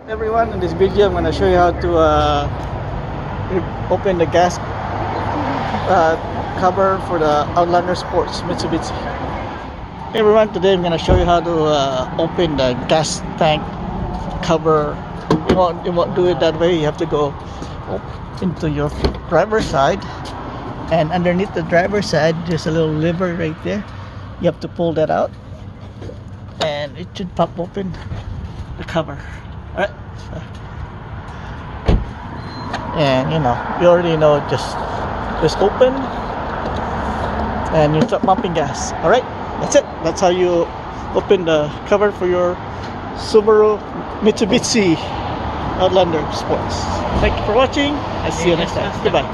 Everyone, in this video I'm going to show you how to open the gas cover for the Outlander Sports Mitsubishi. Hey everyone, today I'm going to show you how to open the gas tank cover. You won't do it that way. You have to go into your driver's side, and underneath the driver's side there's a little lever right there. You have to pull that out and it should pop open the cover. Alright, and you already know, just open and you start pumping gas. Alright, that's it. That's how you open the cover for your Subaru Mitsubishi Outlander Sports. Thank you for watching. I'll see you next time. Goodbye.